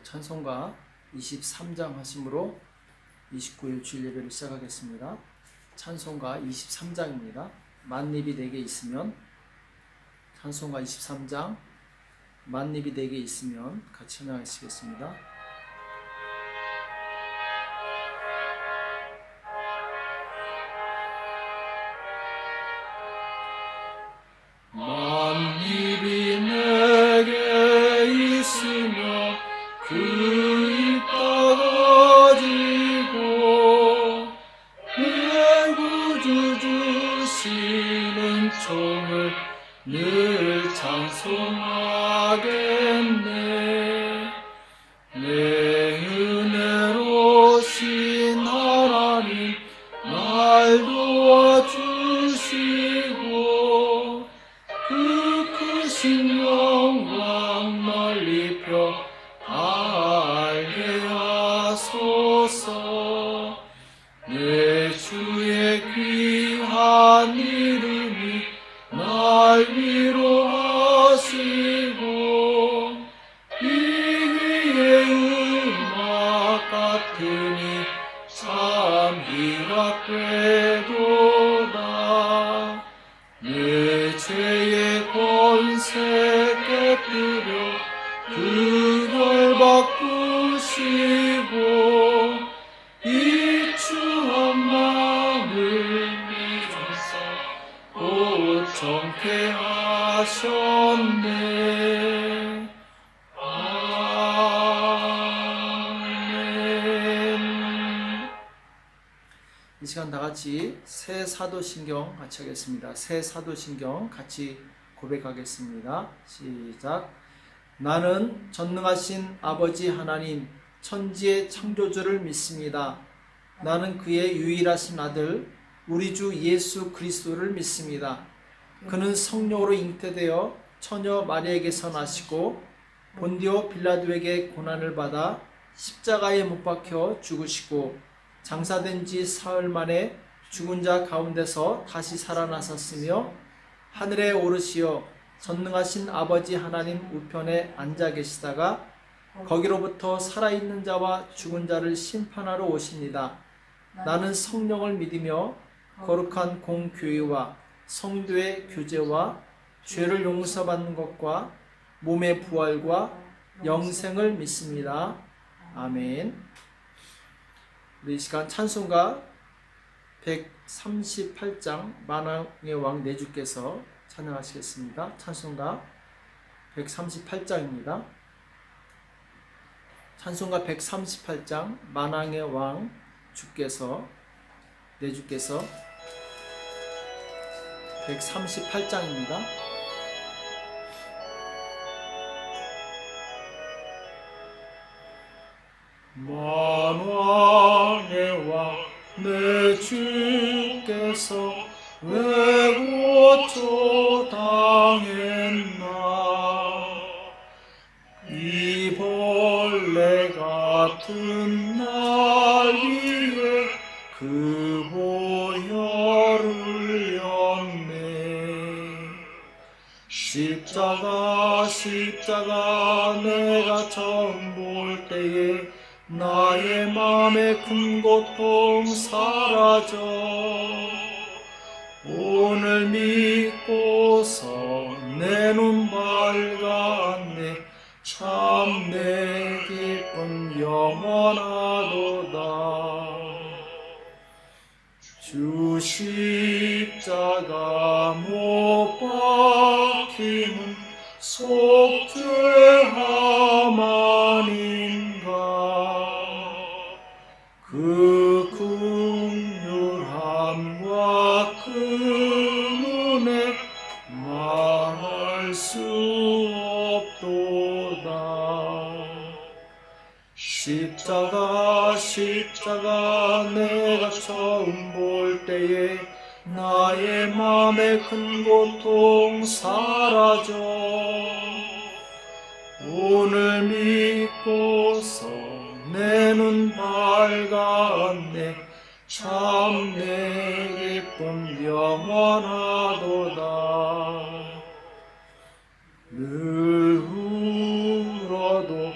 찬송가 23장 하심으로 29일 주일 예배를 시작하겠습니다. 찬송가 23장입니다. 만입이 내게 있으면, 찬송가 23장 만입이 내게 있으면 같이 찬양하시겠습니다. 만입이 내게 있으면 그 입 따가지고 내 구주 주시는 총을 늘 찬송하겠네. 내 은혜로신 하나님 날 도와주시고 그 크신 영광 널리 펴 알게 하소서. 내 주의 귀한 이름이 날 위로하시고 이 위의 음악 같으니 참 희락되도다. 내 죄의 권세 깨뜨려 그걸 바꾸시고 이 추한 마음을 믿어서 오청케 하셨네. 아멘. 이 시간 다 같이 새 사도신경 같이 하겠습니다. 새 사도신경 같이 고백하겠습니다. 시작. 나는 전능하신 아버지 하나님 천지의 창조주를 믿습니다. 나는 그의 유일하신 아들 우리 주 예수 그리스도를 믿습니다. 그는 성령으로 잉태되어 처녀 마리아에게서 나시고 본디오 빌라도에게 고난을 받아 십자가에 못 박혀 죽으시고 장사된 지 사흘 만에 죽은 자 가운데서 다시 살아나셨으며 하늘에 오르시어 전능하신 아버지 하나님 우편에 앉아 계시다가 거기로부터 살아있는 자와 죽은 자를 심판하러 오십니다. 나는 성령을 믿으며 거룩한 공교회와 성도의 교제와 죄를 용서받는 것과 몸의 부활과 영생을 믿습니다. 아멘. 우리 이 시간 찬송가 138장 만왕의 왕 내 주께서 찬양하시겠습니다. 찬송가 138장입니다. 찬송가 138장 만왕의 왕 주께서 내 주께서 138장입니다. 만왕의 왕 내 주께서 왜 고초당했나. 이 벌레 같은 날 위에 그 보혈을 흘렸네. 십자가 내가 처음 볼 때에 나의 맘의 큰 고통 사라져. 오늘 믿고서 내 눈 밝았네. 참 내 기쁨 영원하도다. 주 십자가 못 박힘은 속죄함 아닌가. 그 긍휼함과 그 은혜 말할 수 없도다. 십자가 내가 처음 볼 때에 나의 맘의 큰 고통 사라져. 오늘 믿고서 내 눈 밝았네. 참 내 기쁨 영원하도다. 늘 울어도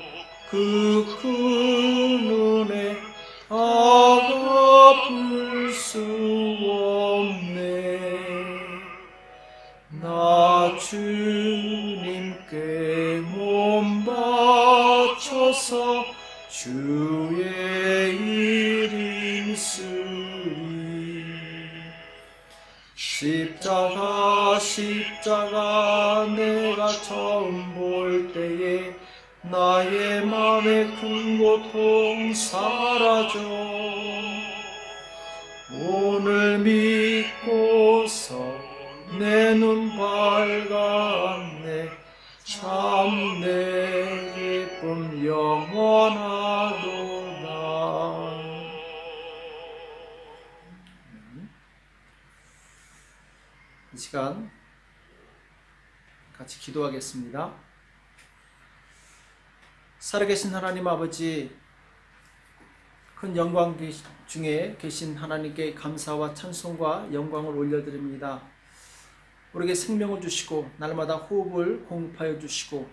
그 큰 은혜 다 갚을 수 없네. 나 주님께 몸 바쳐서 주의 이름 쓰리. 십자가 내가 처음 볼 때에 나의 맘의 큰 고통 사라져. 오늘 믿고서 내 눈 밝았네. 참 내 기쁨 영원하도다. 이 시간 같이 기도하겠습니다. 살아계신 하나님 아버지, 큰 영광 중에 계신 하나님께 감사와 찬송과 영광을 올려드립니다. 우리에게 생명을 주시고 날마다 호흡을 공급하여 주시고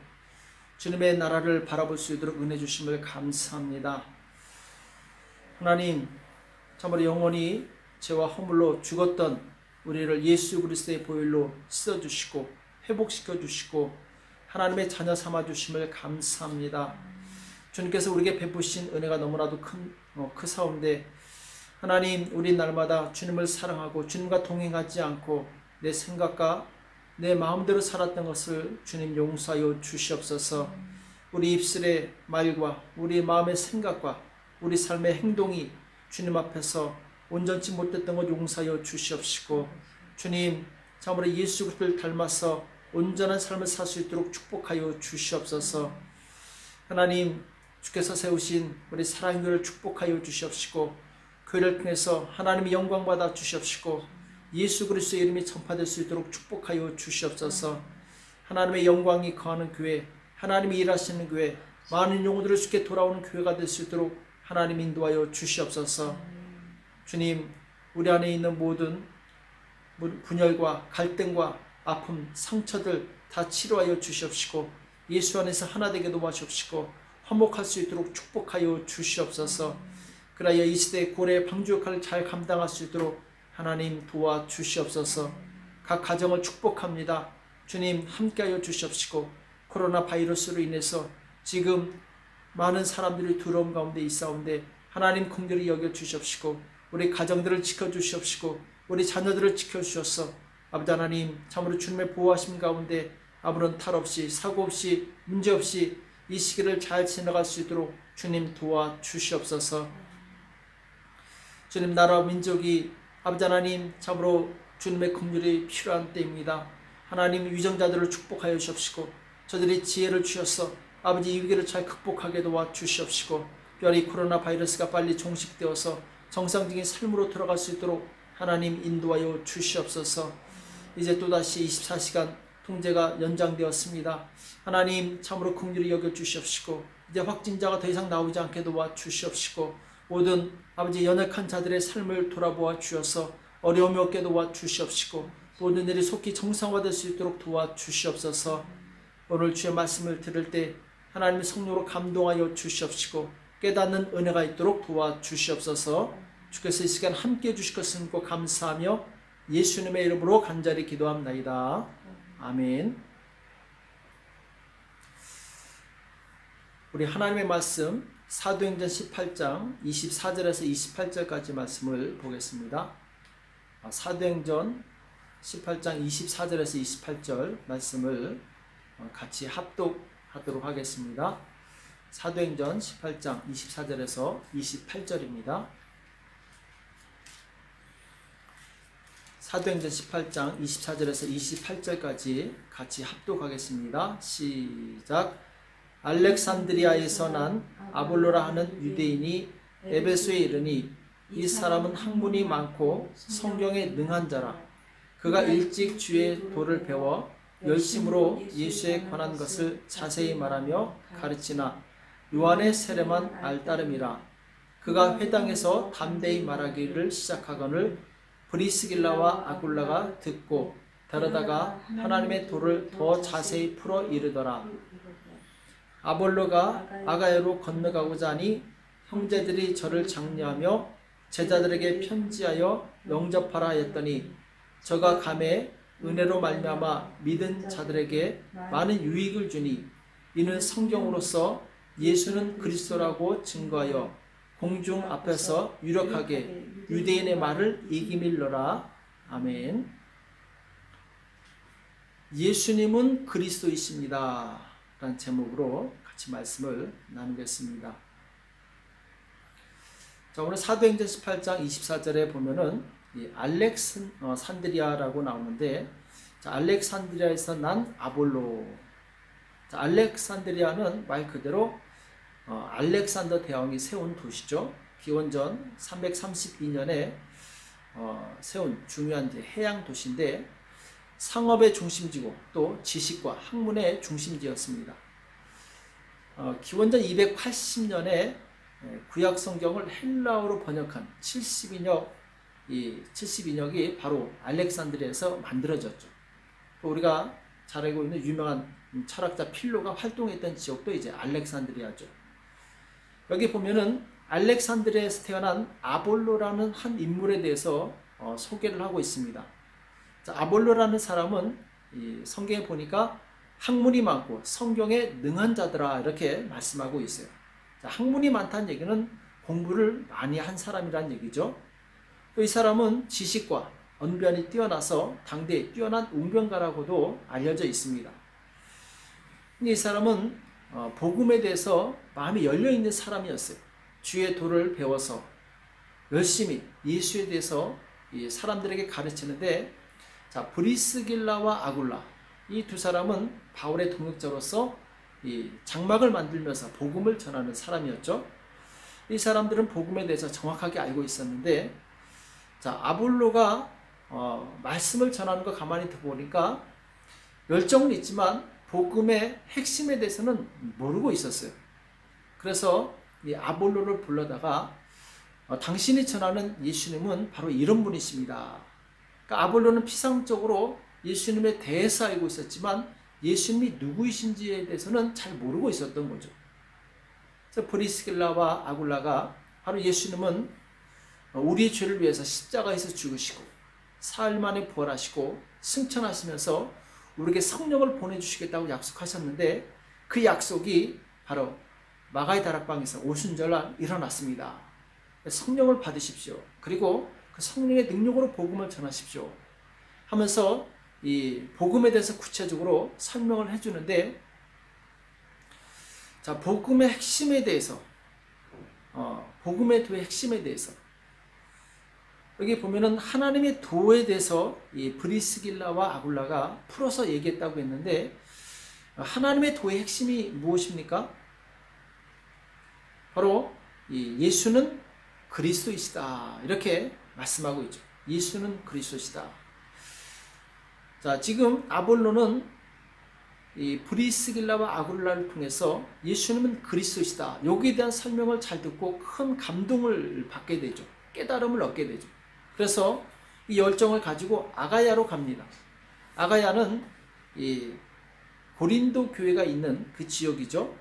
주님의 나라를 바라볼 수 있도록 은혜 주심을 감사합니다. 하나님, 참으로 영원히 죄와 허물로 죽었던 우리를 예수 그리스도의 보혈로 씻어주시고 회복시켜 주시고 하나님의 자녀 삼아 주심을 감사합니다. 주님께서 우리에게 베푸신 은혜가 너무나도 크사온데 하나님, 우리 날마다 주님을 사랑하고 주님과 동행하지 않고 내 생각과 내 마음대로 살았던 것을 주님 용서하여 주시옵소서. 우리 입술의 말과 우리 마음의 생각과 우리 삶의 행동이 주님 앞에서 온전치 못했던 것 용서하여 주시옵시고 주님, 참으로 예수 그리스도를 닮아서 온전한 삶을 살 수 있도록 축복하여 주시옵소서. 하나님, 주께서 세우신 우리 사랑교회를 축복하여 주시옵시고 교회를 통해서 하나님의 영광 받아 주시옵시고 예수 그리스도의 이름이 전파될 수 있도록 축복하여 주시옵소서. 하나님의 영광이 거하는 교회, 하나님이 일하시는 교회, 많은 영혼들을 주께 돌아오는 교회가 될 수 있도록 하나님 인도하여 주시옵소서. 주님, 우리 안에 있는 모든 분열과 갈등과 아픔, 상처들 다 치료하여 주시옵시고 예수 안에서 하나 되게 도와주옵시고 화목할 수 있도록 축복하여 주시옵소서. 그라여 이 시대의 고래의 방주 역할을 잘 감당할 수 있도록 하나님 도와주시옵소서. 각 가정을 축복합니다. 주님, 함께하여 주시옵시고 코로나 바이러스로 인해서 지금 많은 사람들이 두려움 가운데 있사온데 하나님 긍휼히 여겨 주시옵시고 우리 가정들을 지켜주시옵시고 우리 자녀들을 지켜주셔서 아버지 하나님, 참으로 주님의 보호하심 가운데 아무런 탈 없이 사고 없이 문제 없이 이 시기를 잘 지나갈 수 있도록 주님 도와주시옵소서. 주님, 나라와 민족이 아버지 하나님, 참으로 주님의 긍휼이 필요한 때입니다. 하나님, 위정자들을 축복하여 주시옵시고 저들이 지혜를 주셔서 아버지 이 위기를 잘 극복하게 도와주시옵시고 특별히 코로나 바이러스가 빨리 종식되어서 정상적인 삶으로 들어갈 수 있도록 하나님 인도하여 주시옵소서. 이제 또다시 24시간 통제가 연장되었습니다. 하나님, 참으로 긍휼히 여겨 주시옵시고 이제 확진자가 더 이상 나오지 않게 도와주시옵시고 모든 아버지 연약한 자들의 삶을 돌아보아 주셔서 어려움이 없게 도와주시옵시고 모든 일이 속히 정상화될 수 있도록 도와주시옵소서. 오늘 주의 말씀을 들을 때 하나님의 성령으로 감동하여 주시옵시고 깨닫는 은혜가 있도록 도와주시옵소서. 주께서 이 시간 함께해 주실 것을 믿고 감사하며 예수님의 이름으로 간절히 기도합나이다. 아멘. 우리 하나님의 말씀 사도행전 18장 24절에서 28절까지 말씀을 보겠습니다. 사도행전 18장 24절에서 28절 말씀을 같이 합독하도록 하겠습니다. 사도행전 18장 24절에서 28절입니다. 사도행전 18장 24절에서 28절까지 같이 합독하겠습니다. 시작. 알렉산드리아에서 난 아볼로라 하는 유대인이 에베소에 이르니 이 사람은 학문이 많고 성경에 능한 자라. 그가 일찍 주의 도를 배워 열심으로 예수에 관한 것을 자세히 말하며 가르치나 요한의 세례만 알따름이라. 그가 회당에서 담대히 말하기를 시작하거늘 브리스길라와 아굴라가 듣고 다르다가 하나님의 도를 더 자세히 풀어 이르더라. 아볼로가 아가야로 건너가고자 하니 형제들이 저를 장려하며 제자들에게 편지하여 영접하라 했더니 저가 감에 은혜로 말미암아 믿은 자들에게 많은 유익을 주니 이는 성경으로서 예수는 그리스도라고 증거하여 공중 앞에서 유력하게 유대인의 말을 이기밀러라. 아멘. 예수님은 그리스도이십니다 라는 제목으로 같이 말씀을 나누겠습니다. 자, 오늘 사도행전 18장 24절에 보면은 알렉산드리아라고 나오는데, 자, 알렉산드리아에서 난 아볼로. 자, 알렉산드리아는 말 그대로 알렉산더 대왕이 세운 도시죠. 기원전 332년에 세운 중요한 해양 도시인데 상업의 중심지고 또 지식과 학문의 중심지였습니다. 기원전 280년에 구약 성경을 헬라어로 번역한 70인역이 바로 알렉산드리아에서 만들어졌죠. 또 우리가 잘 알고 있는 유명한 철학자 필로가 활동했던 지역도 이제 알렉산드리아죠. 여기 보면은 알렉산드리아에서 태어난 아볼로라는 한 인물에 대해서 소개를 하고 있습니다. 자, 아볼로라는 사람은 성경에 보니까 학문이 많고 성경에 능한 자더라 이렇게 말씀하고 있어요. 자, 학문이 많다는 얘기는 공부를 많이 한 사람이란 얘기죠. 또 이 사람은 지식과 언변이 뛰어나서 당대에 뛰어난 웅변가라고도 알려져 있습니다. 이 사람은 복음에 대해서 마음이 열려있는 사람이었어요. 주의 도를 배워서 열심히 예수에 대해서 사람들에게 가르치는데, 자, 브리스길라와 아굴라 이 두 사람은 바울의 동역자로서 장막을 만들면서 복음을 전하는 사람이었죠. 이 사람들은 복음에 대해서 정확하게 알고 있었는데, 자, 아볼로가 말씀을 전하는 거 가만히 보니까 열정은 있지만 복음의 핵심에 대해서는 모르고 있었어요. 그래서 이 아볼로를 불러다가 당신이 전하는 예수님은 바로 이런 분이십니다. 그러니까 아볼로는 피상적으로 예수님에 대해서 알고 있었지만 예수님이 누구이신지에 대해서는 잘 모르고 있었던 거죠. 그래서 브리스길라와 아굴라가 바로 예수님은 우리의 죄를 위해서 십자가에서 죽으시고 사흘 만에 부활하시고 승천하시면서 우리에게 성령을 보내주시겠다고 약속하셨는데, 그 약속이 바로 마가의 다락방에서 오순절날 일어났습니다. 성령을 받으십시오. 그리고 그 성령의 능력으로 복음을 전하십시오 하면서 이 복음에 대해서 구체적으로 설명을 해주는데, 자, 복음의 핵심에 대해서 복음의 도의 핵심에 대해서 여기 보면은 하나님의 도에 대해서 이 브리스길라와 아굴라가 풀어서 얘기했다고 했는데, 하나님의 도의 핵심이 무엇입니까? 바로 예수는 그리스도이시다 이렇게 말씀하고 있죠. 예수는 그리스도시다. 자, 지금 아볼로는 이 브리스길라와 아굴라를 통해서 예수님은 그리스도시다 여기에 대한 설명을 잘 듣고 큰 감동을 받게 되죠. 깨달음을 얻게 되죠. 그래서 이 열정을 가지고 아가야로 갑니다. 아가야는 이 고린도 교회가 있는 그 지역이죠.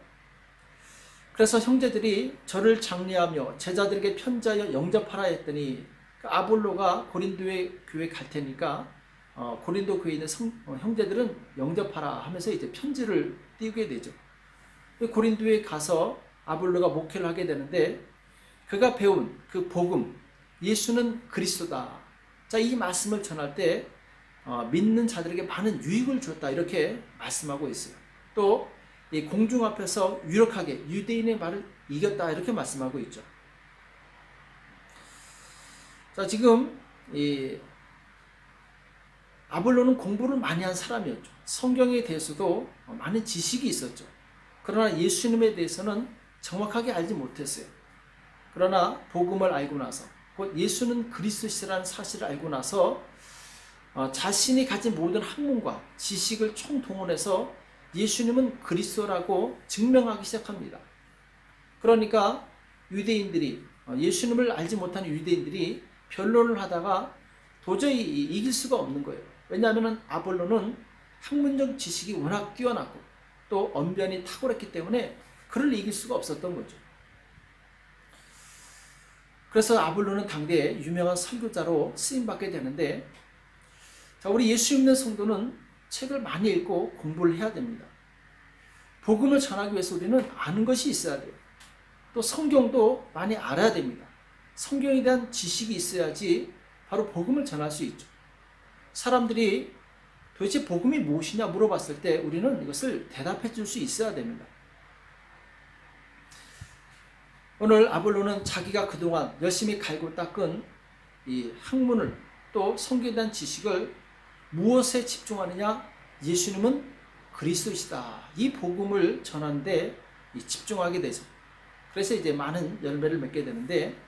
그래서 형제들이 저를 장려하며 제자들에게 편지하여 영접하라 했더니 아볼로가 고린도의 교회 갈 테니까 고린도 교회에 있는 형제들은 영접하라 하면서 이제 편지를 띄우게 되죠. 고린도에 가서 아볼로가 목회를 하게 되는데, 그가 배운 그 복음, 예수는 그리스도다. 자, 이 말씀을 전할 때 믿는 자들에게 많은 유익을 줬다 이렇게 말씀하고 있어요. 또 이 공중 앞에서 유력하게 유대인의 말을 이겼다 이렇게 말씀하고 있죠. 자, 지금 이 아볼로는 공부를 많이 한 사람이었죠. 성경에 대해서도 많은 지식이 있었죠. 그러나 예수님에 대해서는 정확하게 알지 못했어요. 그러나 복음을 알고 나서, 곧 예수는 그리스도시라는 사실을 알고 나서 자신이 가진 모든 학문과 지식을 총동원해서 예수님은 그리스도라고 증명하기 시작합니다. 그러니까 유대인들이, 예수님을 알지 못하는 유대인들이 변론을 하다가 도저히 이길 수가 없는 거예요. 왜냐하면 아볼로는 학문적 지식이 워낙 뛰어났고 또 언변이 탁월했기 때문에 그를 이길 수가 없었던 거죠. 그래서 아볼로는 당대에 유명한 설교자로 쓰임받게 되는데, 자, 우리 예수 믿는 성도는 책을 많이 읽고 공부를 해야 됩니다. 복음을 전하기 위해서 우리는 아는 것이 있어야 돼요. 또 성경도 많이 알아야 됩니다. 성경에 대한 지식이 있어야지 바로 복음을 전할 수 있죠. 사람들이 도대체 복음이 무엇이냐 물어봤을 때 우리는 이것을 대답해 줄 수 있어야 됩니다. 오늘 아볼로는 자기가 그동안 열심히 갈고 닦은 이 학문을, 또 성경에 대한 지식을 무엇에 집중하느냐? 예수님은 그리스도이시다, 이 복음을 전하는 데 집중하게 되죠. 그래서 이제 많은 열매를 맺게 되는데,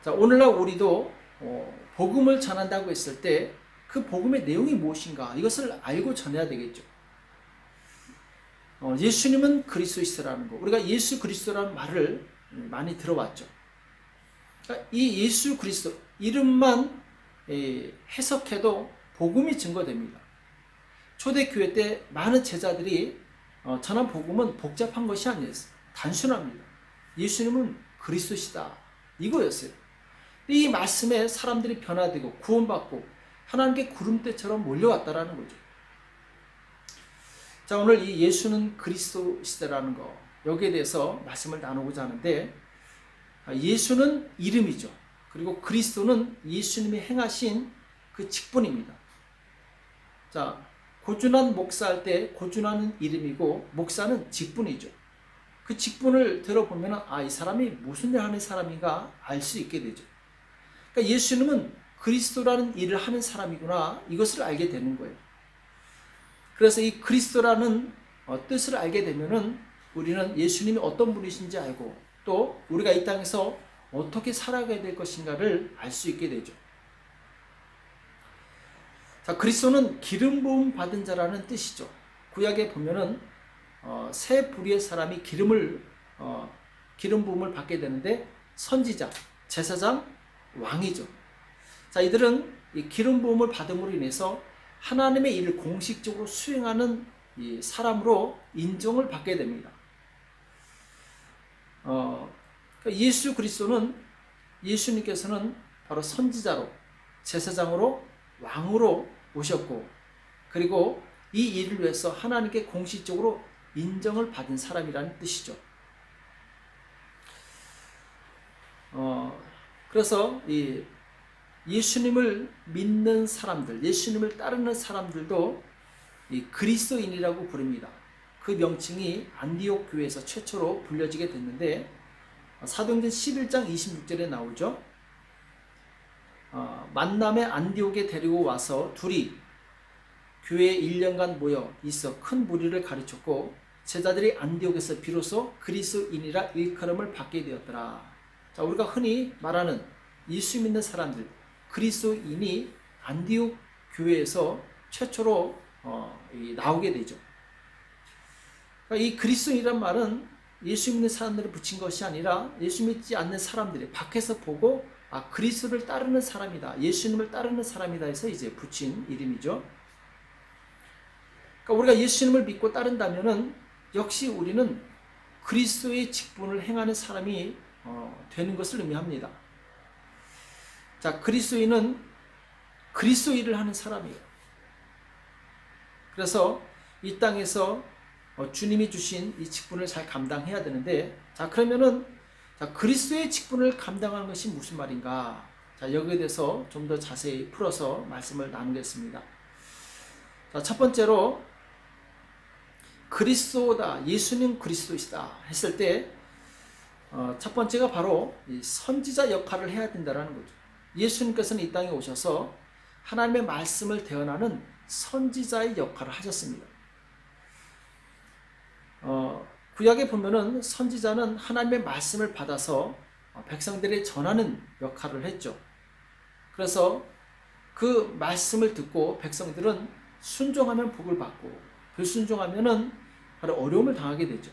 자, 오늘날 우리도 복음을 전한다고 했을 때 그 복음의 내용이 무엇인가, 이것을 알고 전해야 되겠죠. 예수님은 그리스도이시라는 거, 우리가 예수 그리스도라는 말을 많이 들어봤죠. 그러니까 이 예수 그리스도 이름만 해석해도 복음이 증거됩니다. 초대교회 때 많은 제자들이 전한 복음은 복잡한 것이 아니었어요. 단순합니다. 예수님은 그리스도시다, 이거였어요. 이 말씀에 사람들이 변화되고 구원받고 하나님께 구름대처럼 몰려왔다라는 거죠. 자, 오늘 이 예수는 그리스도시다라는 거, 여기에 대해서 말씀을 나누고자 하는데, 예수는 이름이죠. 그리고 그리스도는 예수님이 행하신 그 직분입니다. 자, 고준한 목사할 때 고준하는 이름이고 목사는 직분이죠. 그 직분을 들어보면 이 사람이 무슨 일 하는 사람인가 알 수 있게 되죠. 그러니까 예수님은 그리스도라는 일을 하는 사람이구나, 이것을 알게 되는 거예요. 그래서 이 그리스도라는 뜻을 알게 되면은 우리는 예수님이 어떤 분이신지 알고, 또 우리가 이 땅에서 어떻게 살아가야 될 것인가를 알 수 있게 되죠. 자, 그리스도는 기름 부음 받은 자라는 뜻이죠. 구약에 보면은 세 부류의 사람이 기름 부음을 받게 되는데, 선지자, 제사장, 왕이죠. 자, 이들은 이 기름 부음을 받음으로 인해서 하나님의 일을 공식적으로 수행하는 이 사람으로 인정을 받게 됩니다. 예수 그리스도는, 예수님께서는 바로 선지자로, 제사장으로, 왕으로 오셨고, 그리고 이 일을 위해서 하나님께 공식적으로 인정을 받은 사람이라는 뜻이죠. 그래서 이 예수님을 믿는 사람들, 예수님을 따르는 사람들도 이 그리스도인이라고 부릅니다. 그 명칭이 안디옥 교회에서 최초로 불려지게 됐는데, 사도행전 11장 26절에 나오죠. 만남의 안디옥에 데리고 와서 둘이 교회에 1년간 모여 있어 큰 무리를 가르쳤고, 제자들이 안디옥에서 비로소 그리스도인이라 일컬음을 받게 되었더라. 자, 우리가 흔히 말하는 예수 믿는 사람들, 그리스도인이 안디옥 교회에서 최초로 나오게 되죠. 그러니까 이 그리스도인이란 말은 예수 믿는 사람들을 붙인 것이 아니라 예수 믿지 않는 사람들이 밖에서 보고 그리스도를 따르는 사람이다, 예수님을 따르는 사람이다 해서 이제 붙인 이름이죠. 그러니까 우리가 예수님을 믿고 따른다면은 역시 우리는 그리스도의 직분을 행하는 사람이 되는 것을 의미합니다. 자, 그리스도인은 그리스도 일을 하는 사람이에요. 그래서 이 땅에서 주님이 주신 이 직분을 잘 감당해야 되는데, 자, 그러면은 그리스도의 직분을 감당하는 것이 무슨 말인가? 자, 여기에 대해서 좀 더 자세히 풀어서 말씀을 나누겠습니다. 자, 첫 번째로 그리스도다, 예수님 그리스도이시다 했을 때 첫 번째가 바로 이 선지자 역할을 해야 된다는 거죠. 예수님께서는 이 땅에 오셔서 하나님의 말씀을 대언하는 선지자의 역할을 하셨습니다. 구약에 보면은 선지자는 하나님의 말씀을 받아서 백성들에게 전하는 역할을 했죠. 그래서 그 말씀을 듣고 백성들은 순종하면 복을 받고, 불순종하면은 바로 어려움을 당하게 되죠.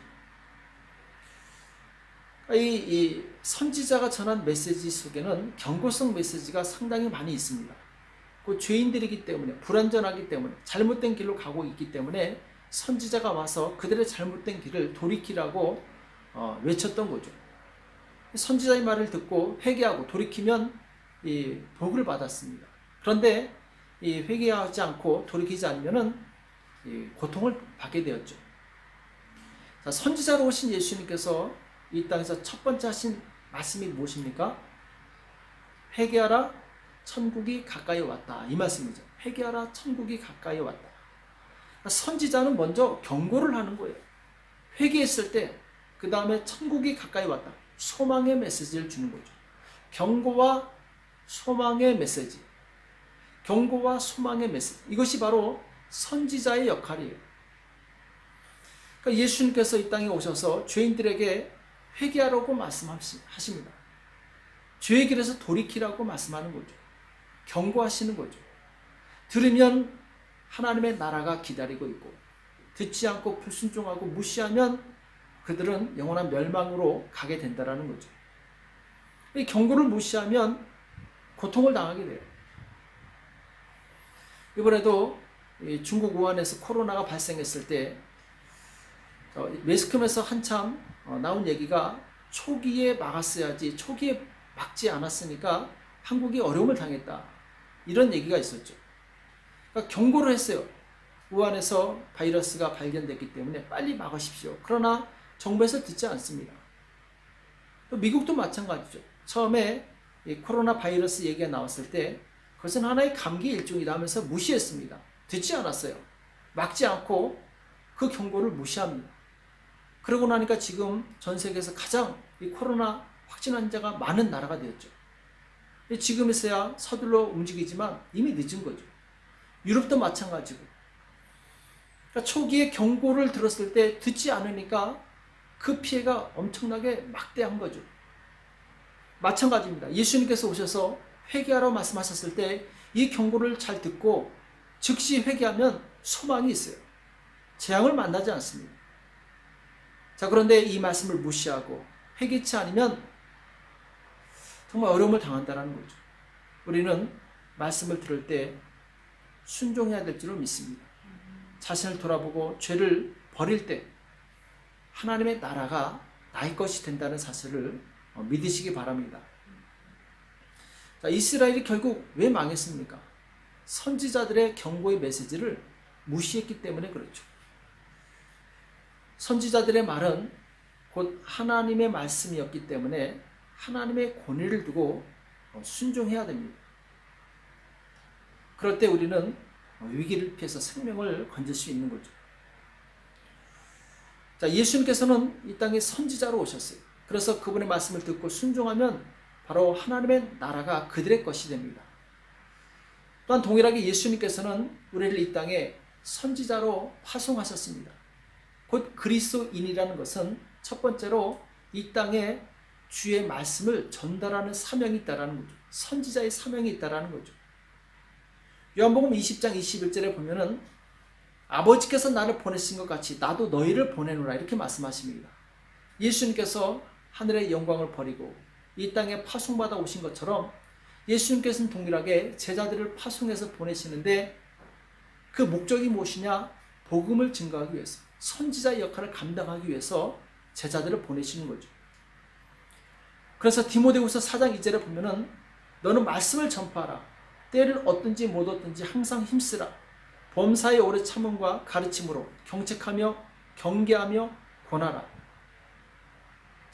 이 선지자가 전한 메시지 속에는 경고성 메시지가 상당히 많이 있습니다. 그 죄인들이기 때문에, 불완전하기 때문에, 잘못된 길로 가고 있기 때문에 선지자가 와서 그들의 잘못된 길을 돌이키라고 외쳤던 거죠. 선지자의 말을 듣고 회개하고 돌이키면 이 복을 받았습니다. 그런데 이 회개하지 않고 돌이키지 않으면은 이 고통을 받게 되었죠. 자, 선지자로 오신 예수님께서 이 땅에서 첫 번째 하신 말씀이 무엇입니까? 회개하라, 천국이 가까이 왔다. 이 말씀이죠. 회개하라, 천국이 가까이 왔다. 선지자는 먼저 경고를 하는 거예요. 회개했을 때 그 다음에 천국이 가까이 왔다. 소망의 메시지를 주는 거죠. 경고와 소망의 메시지. 경고와 소망의 메시지. 이것이 바로 선지자의 역할이에요. 그러니까 예수님께서 이 땅에 오셔서 죄인들에게 회개하라고 말씀하십니다. 죄의 길에서 돌이키라고 말씀하는 거죠. 경고하시는 거죠. 들으면 하나님의 나라가 기다리고 있고, 듣지 않고 불순종하고 무시하면 그들은 영원한 멸망으로 가게 된다는 거죠. 이 경고를 무시하면 고통을 당하게 돼요. 이번에도 중국 우한에서 코로나가 발생했을 때 매스컴에서 한참 나온 얘기가 초기에 막았어야지, 초기에 막지 않았으니까 한국이 어려움을 당했다. 이런 얘기가 있었죠. 그러니까 경고를 했어요. 우한에서 바이러스가 발견됐기 때문에 빨리 막으십시오. 그러나 정부에서 듣지 않습니다. 또 미국도 마찬가지죠. 처음에 이 코로나 바이러스 얘기가 나왔을 때 그것은 하나의 감기 일종이다 하면서 무시했습니다. 듣지 않았어요. 막지 않고 그 경고를 무시합니다. 그러고 나니까 지금 전 세계에서 가장 이 코로나 확진 환자가 많은 나라가 되었죠. 지금에서야 서둘러 움직이지만 이미 늦은 거죠. 유럽도 마찬가지고. 그러니까 초기에 경고를 들었을 때 듣지 않으니까 그 피해가 엄청나게 막대한 거죠. 마찬가지입니다. 예수님께서 오셔서 회개하라고 말씀하셨을 때 이 경고를 잘 듣고 즉시 회개하면 소망이 있어요. 재앙을 만나지 않습니다. 자, 그런데 이 말씀을 무시하고 회개치 않으면 정말 어려움을 당한다는 거죠. 우리는 말씀을 들을 때 순종해야 될 줄을 믿습니다. 자신을 돌아보고 죄를 버릴 때 하나님의 나라가 나의 것이 된다는 사실을 믿으시기 바랍니다. 자, 이스라엘이 결국 왜 망했습니까? 선지자들의 경고의 메시지를 무시했기 때문에 그렇죠. 선지자들의 말은 곧 하나님의 말씀이었기 때문에 하나님의 권위를 두고 순종해야 됩니다. 그럴 때 우리는 위기를 피해서 생명을 건질 수 있는 거죠. 자, 예수님께서는 이 땅에 선지자로 오셨어요. 그래서 그분의 말씀을 듣고 순종하면 바로 하나님의 나라가 그들의 것이 됩니다. 또한 동일하게 예수님께서는 우리를 이 땅에 선지자로 파송하셨습니다. 곧 그리스도인이라는 것은 첫 번째로 이 땅에 주의 말씀을 전달하는 사명이 있다는 거죠. 선지자의 사명이 있다는 거죠. 요한복음 20장 21절에 보면은 아버지께서 나를 보내신 것 같이 나도 너희를 보내노라 이렇게 말씀하십니다. 예수님께서 하늘의 영광을 버리고 이 땅에 파송받아 오신 것처럼 예수님께서는 동일하게 제자들을 파송해서 보내시는데 그 목적이 무엇이냐? 복음을 증거하기 위해서, 선지자의 역할을 감당하기 위해서 제자들을 보내시는 거죠. 그래서 디모데후서 4장 2절에 보면은 너는 말씀을 전파하라. 때를 얻든지 못 얻든지 항상 힘쓰라. 범사의 오래 참음과 가르침으로 경책하며 경계하며 권하라.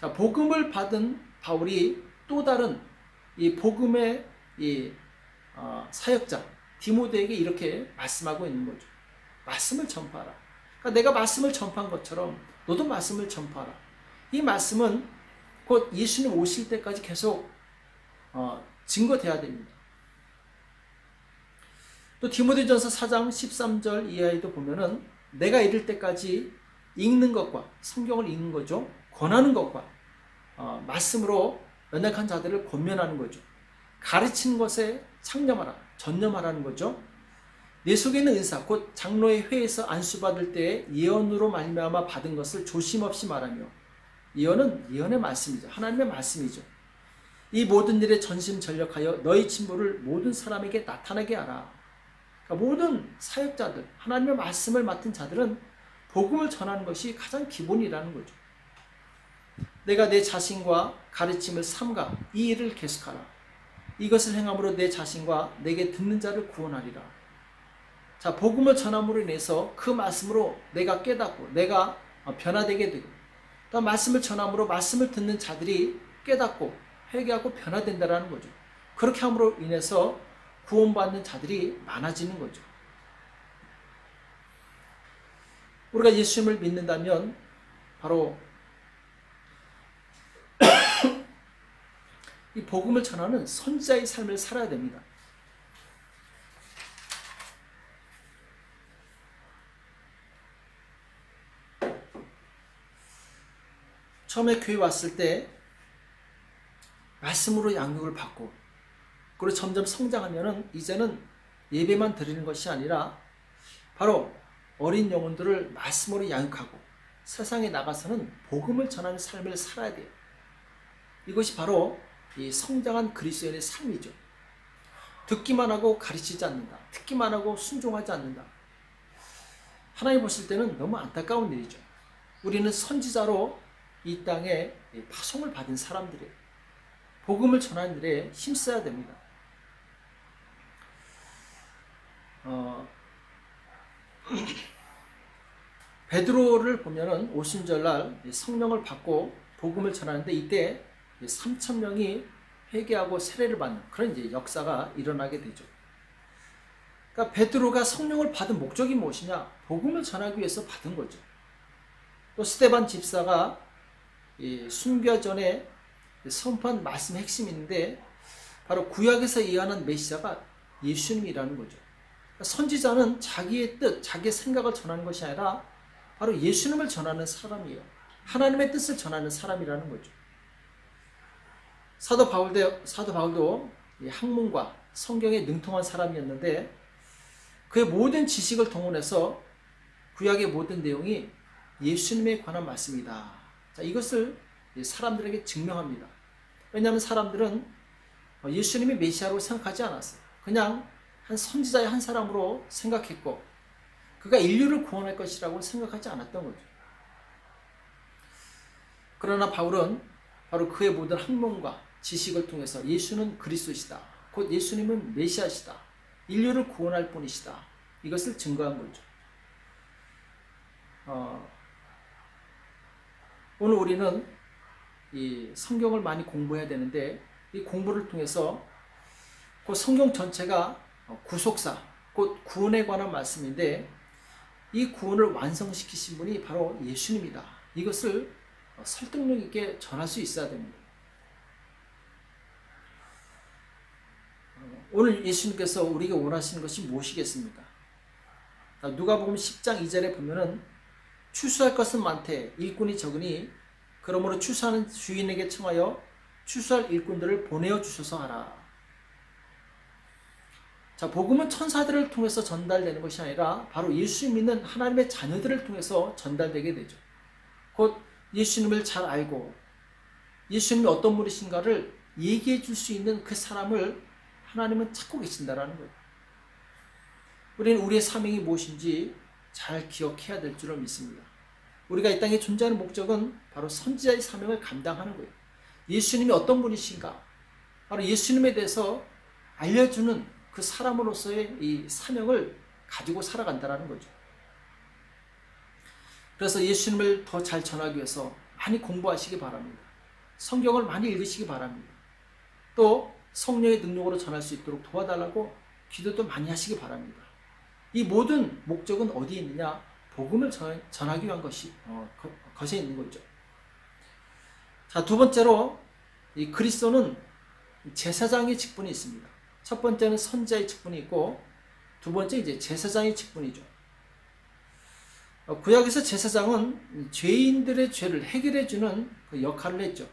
자, 복음을 받은 바울이 또 다른 이 복음의 사역자 디모데에게 이렇게 말씀하고 있는 거죠. 말씀을 전파하라. 그러니까 내가 말씀을 전파한 것처럼 너도 말씀을 전파하라. 이 말씀은 곧 예수님 오실 때까지 계속 증거돼야 됩니다. 또 디모데전서 4장 13절 이하에도 보면은 내가 이를 때까지 읽는 것과 성경을 읽는 거죠. 권하는 것과 말씀으로 연약한 자들을 권면하는 거죠. 가르치는 것에 창념하라, 전념하라는 거죠. 내 속에 있는 은사, 곧 장로의 회에서 안수받을 때에 예언으로 말미암아 받은 것을 조심 없이 말하며, 예언은 예언의 말씀이죠. 하나님의 말씀이죠. 이 모든 일에 전심전력하여 너희 진보를 모든 사람에게 나타나게 하라. 그러니까 모든 사역자들, 하나님의 말씀을 맡은 자들은 복음을 전하는 것이 가장 기본이라는 거죠. 내가 내 자신과 가르침을 삼가 이 일을 계속하라. 이것을 행함으로 내 자신과 내게 듣는 자를 구원하리라. 자, 복음을 전함으로 인해서 그 말씀으로 내가 깨닫고 내가 변화되게 되고, 또 말씀을 전함으로 말씀을 듣는 자들이 깨닫고 회개하고 변화된다라는 거죠. 그렇게 함으로 인해서 구원받는 자들이 많아지는 거죠. 우리가 예수님을 믿는다면 바로 이 복음을 전하는 선지자의 삶을 살아야 됩니다. 처음에 교회 왔을 때 말씀으로 양육을 받고, 그리고 점점 성장하면은 이제는 예배만 드리는 것이 아니라 바로 어린 영혼들을 말씀으로 양육하고 세상에 나가서는 복음을 전하는 삶을 살아야 돼요. 이것이 바로 이 성장한 그리스도인의 삶이죠. 듣기만 하고 가르치지 않는다. 듣기만 하고 순종하지 않는다. 하나님 보실 때는 너무 안타까운 일이죠. 우리는 선지자로 이 땅에 파송을 받은 사람들이에요. 복음을 전하는 일에 힘써야 됩니다. 베드로를 보면은 오순절날 성령을 받고 복음을 전하는데, 이때 3,000명이 회개하고 세례를 받는 그런 이제 역사가 일어나게 되죠. 그러니까 베드로가 성령을 받은 목적이 무엇이냐? 복음을 전하기 위해서 받은 거죠. 또 스데반 집사가 순교 전에 선포한 말씀의 핵심인데, 바로 구약에서 예언한 메시아가 예수님이라는 거죠. 그러니까 선지자는 자기의 뜻, 자기의 생각을 전하는 것이 아니라 바로 예수님을 전하는 사람이에요. 하나님의 뜻을 전하는 사람이라는 거죠. 사도 바울도 학문과 성경에 능통한 사람이었는데, 그의 모든 지식을 동원해서 구약의 모든 내용이 예수님에 관한 말씀이다. 자, 이것을 사람들에게 증명합니다. 왜냐하면 사람들은 예수님이 메시아로 생각하지 않았어요. 그냥 한 선지자의 한 사람으로 생각했고, 그가 인류를 구원할 것이라고 생각하지 않았던 거죠. 그러나 바울은 바로 그의 모든 학문과 지식을 통해서 예수는 그리스도시다, 곧 예수님은 메시아시다, 인류를 구원할 분이시다, 이것을 증거한 거죠. 오늘 우리는 이 성경을 많이 공부해야 되는데, 이 공부를 통해서 그 성경 전체가 구속사, 곧 구원에 관한 말씀인데, 이 구원을 완성시키신 분이 바로 예수님이다. 이것을 설득력 있게 전할 수 있어야 됩니다. 오늘 예수님께서 우리에게 원하시는 것이 무엇이겠습니까? 누가복음 10장 2절에 보면은 추수할 것은 많되 일꾼이 적으니 그러므로 추수하는 주인에게 청하여 추수할 일꾼들을 보내어 주셔서 하라. 자, 복음은 천사들을 통해서 전달되는 것이 아니라 바로 예수 믿는 하나님의 자녀들을 통해서 전달되게 되죠. 곧 예수님을 잘 알고 예수님이 어떤 분이신가를 얘기해 줄 수 있는 그 사람을 하나님은 찾고 계신다라는 거예요. 우리는 우리의 사명이 무엇인지 잘 기억해야 될 줄을 믿습니다. 우리가 이 땅에 존재하는 목적은 바로 선지자의 사명을 감당하는 거예요. 예수님이 어떤 분이신가, 바로 예수님에 대해서 알려주는 그 사람으로서의 이 사명을 가지고 살아간다는 거죠. 그래서 예수님을 더 잘 전하기 위해서 많이 공부하시기 바랍니다. 성경을 많이 읽으시기 바랍니다. 또 성령의 능력으로 전할 수 있도록 도와달라고 기도도 많이 하시기 바랍니다. 이 모든 목적은 어디에 있느냐? 복음을 전하기 위한 것에 있는 거죠. 자, 두 번째로 이 그리스도는 제사장의 직분이 있습니다. 첫 번째는 선지자의 직분이 있고, 두 번째 이제 제사장의 직분이죠. 구약에서 제사장은 죄인들의 죄를 해결해주는 그 역할을 했죠.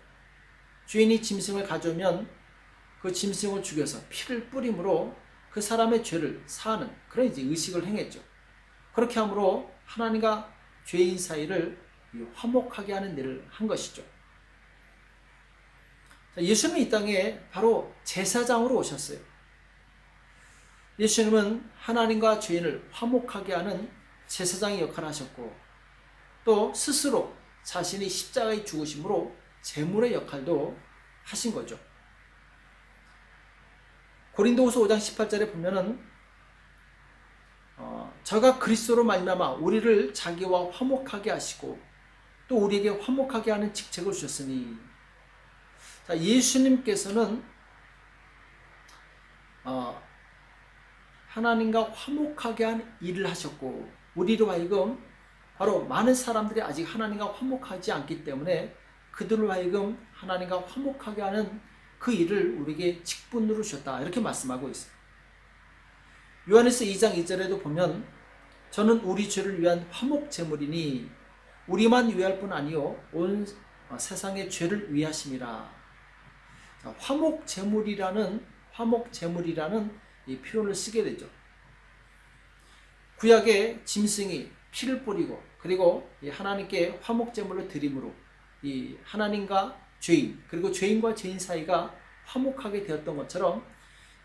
죄인이 짐승을 가져오면 그 짐승을 죽여서 피를 뿌림으로 그 사람의 죄를 사하는 그런 이제 의식을 행했죠. 그렇게 함으로 하나님과 죄인 사이를 화목하게 하는 일을 한 것이죠. 예수님은 이 땅에 바로 제사장으로 오셨어요. 예수님은 하나님과 죄인을 화목하게 하는 제사장의 역할을 하셨고, 또 스스로 자신이 십자가의 죽으심으로 제물의 역할도 하신 거죠. 고린도후서 5장 18절에 보면은 저가 그리스도로 말미암아 우리를 자기와 화목하게 하시고 또 우리에게 화목하게 하는 직책을 주셨으니, 자, 예수님께서는 하나님과 화목하게 한 일을 하셨고, 우리로 하여금 바로 많은 사람들이 아직 하나님과 화목하지 않기 때문에 그들로 하여금 하나님과 화목하게 하는 그 일을 우리에게 직분으로 주셨다, 이렇게 말씀하고 있어요. 요한일서 2장 2절에도 보면 저는 우리 죄를 위한 화목 제물이니 우리만 위할 뿐 아니요 온 세상의 죄를 위하심이라. 화목 제물이라는 이 표현을 쓰게 되죠. 구약의 짐승이 피를 뿌리고 그리고 하나님께 화목 제물을 드림으로 이 하나님과 죄인, 그리고 죄인과 죄인 사이가 화목하게 되었던 것처럼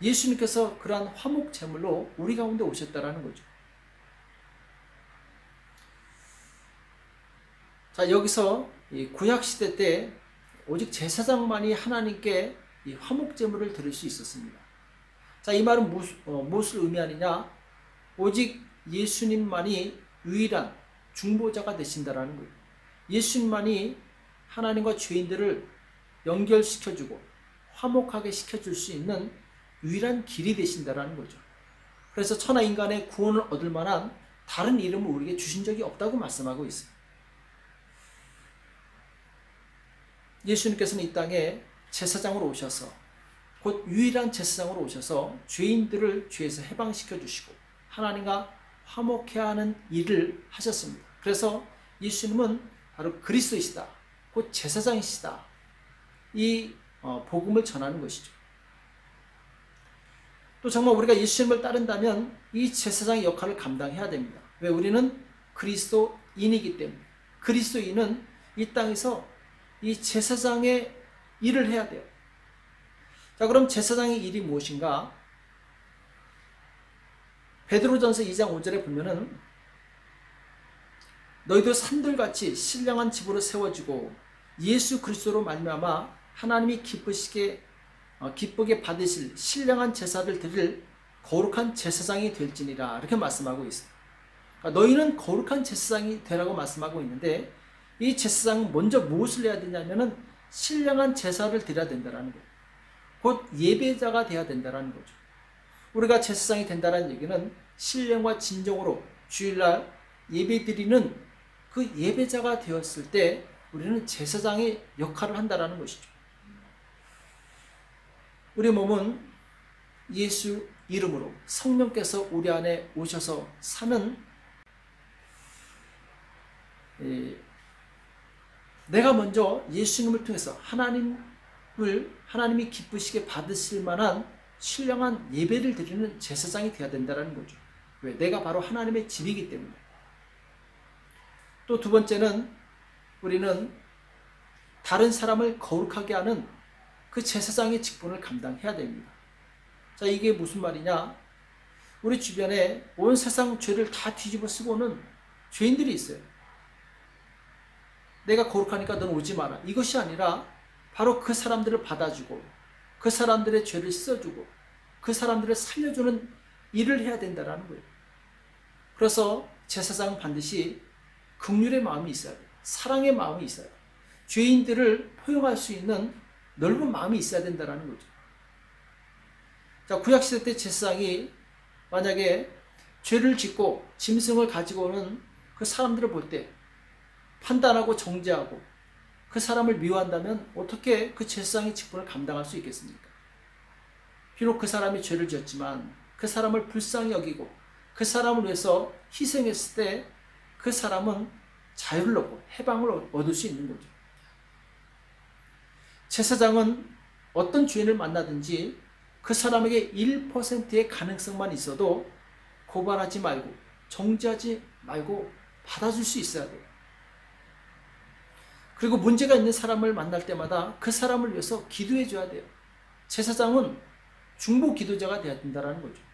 예수님께서 그러한 화목 제물로 우리 가운데 오셨다라는 거죠. 자, 여기서 이 구약 시대 때 오직 제사장만이 하나님께 이 화목 제물을 드릴 수 있었습니다. 자, 이 말은 무엇을 의미하느냐? 오직 예수님만이 유일한 중보자가 되신다라는 거예요. 예수님만이 하나님과 죄인들을 연결시켜주고 화목하게 시켜줄 수 있는 유일한 길이 되신다라는 거죠. 그래서 천하 인간의 구원을 얻을 만한 다른 이름을 우리에게 주신 적이 없다고 말씀하고 있어요. 예수님께서는 이 땅에 제사장으로 오셔서, 곧 유일한 제사장으로 오셔서 죄인들을 죄에서 해방시켜 주시고 하나님과 화목해야 하는 일을 하셨습니다. 그래서 예수님은 바로 그리스도이시다, 곧 제사장이시다, 이 복음을 전하는 것이죠. 또 정말 우리가 예수님을 따른다면 이 제사장의 역할을 감당해야 됩니다. 왜? 우리는 그리스도인이기 때문에. 그리스도인은 이 땅에서 이 제사장의 일을 해야 돼요. 자, 그럼 제사장의 일이 무엇인가? 베드로전서 2장 5절에 보면은 너희도 산들같이 신령한 집으로 세워지고 예수 그리스도로 말미암아 하나님이 기쁘게 받으실 신령한 제사를 드릴 거룩한 제사장이 될지니라, 이렇게 말씀하고 있어요. 그러니까 너희는 거룩한 제사장이 되라고 말씀하고 있는데, 이 제사장은 먼저 무엇을 해야 되냐면은 신령한 제사를 드려야 된다는 거예요. 곧 예배자가 돼야 된다는 거죠. 우리가 제사장이 된다는 얘기는 신령과 진정으로 주일날 예배드리는 그 예배자가 되었을 때 우리는 제사장의 역할을 한다는 것이죠. 우리 몸은 예수 이름으로 성령께서 우리 안에 오셔서 사는, 내가 먼저 예수님을 통해서 하나님이 기쁘시게 받으실 만한 신령한 예배를 드리는 제사장이 되어야 된다는 거죠. 왜? 내가 바로 하나님의 집이기 때문에. 또 두 번째는 우리는 다른 사람을 거룩하게 하는 그 제사장의 직분을 감당해야 됩니다. 자, 이게 무슨 말이냐? 우리 주변에 온 세상 죄를 다 뒤집어 쓰고는 죄인들이 있어요. 내가 거룩하니까 넌 오지 마라, 이것이 아니라 바로 그 사람들을 받아주고 그 사람들의 죄를 씻어주고 그 사람들을 살려주는 일을 해야 된다는 거예요. 그래서 제사장은 반드시 긍휼의 마음이 있어야 돼요. 사랑의 마음이 있어야 돼요. 죄인들을 포용할 수 있는 넓은 마음이 있어야 된다는 거죠. 자, 구약시대 때 제사장이 만약에 죄를 짓고 짐승을 가지고 오는 그 사람들을 볼 때 판단하고 정죄하고 그 사람을 미워한다면 어떻게 그 제사장의 직분을 감당할 수 있겠습니까? 비록 그 사람이 죄를 지었지만 그 사람을 불쌍히 여기고 그 사람을 위해서 희생했을 때 그 사람은 자유를 얻고 해방을 얻을 수 있는 거죠. 제사장은 어떤 죄인을 만나든지 그 사람에게 1%의 가능성만 있어도 고발하지 말고 정죄하지 말고 받아줄 수 있어야 돼요. 그리고 문제가 있는 사람을 만날 때마다 그 사람을 위해서 기도해 줘야 돼요. 제사장은 중보 기도자가 되어야 된다는 거죠.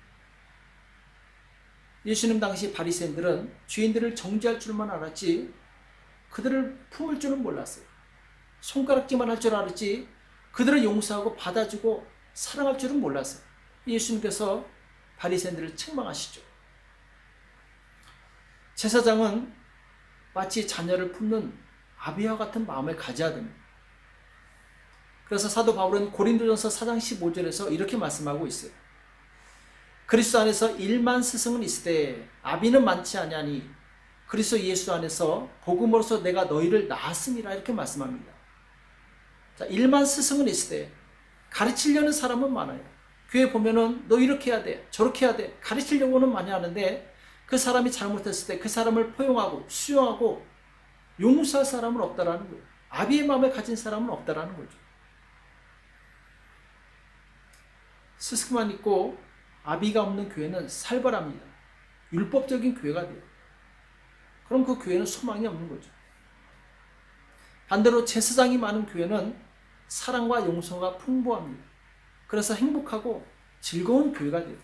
예수님 당시 바리새인들은 죄인들을 정죄할 줄만 알았지 그들을 품을 줄은 몰랐어요. 손가락질만 할 줄 알았지 그들을 용서하고 받아주고 사랑할 줄은 몰랐어요. 예수님께서 바리새인들을 책망하시죠. 제사장은 마치 자녀를 품는 아비와 같은 마음을 가져야 됩니다. 그래서 사도 바울은 고린도전서 4장 15절에서 이렇게 말씀하고 있어요. 그리스도 안에서 1만 스승은 있으되 아비는 많지 아니하니 그리스도 예수 안에서 복음으로서 내가 너희를 낳았음이라 이렇게 말씀합니다. 자, 1만 스승은 있으되 가르치려는 사람은 많아요. 교회 보면은 너 이렇게 해야 돼 저렇게 해야 돼 가르치려고는 많이 하는데 그 사람이 잘못했을 때 그 사람을 포용하고 수용하고 용서할 사람은 없다라는 거예요. 아비의 마음을 가진 사람은 없다라는 거죠. 스승만 있고 아비가 없는 교회는 살벌합니다. 율법적인 교회가 돼요. 그럼 그 교회는 소망이 없는 거죠. 반대로 제사장이 많은 교회는 사랑과 용서가 풍부합니다. 그래서 행복하고 즐거운 교회가 돼요.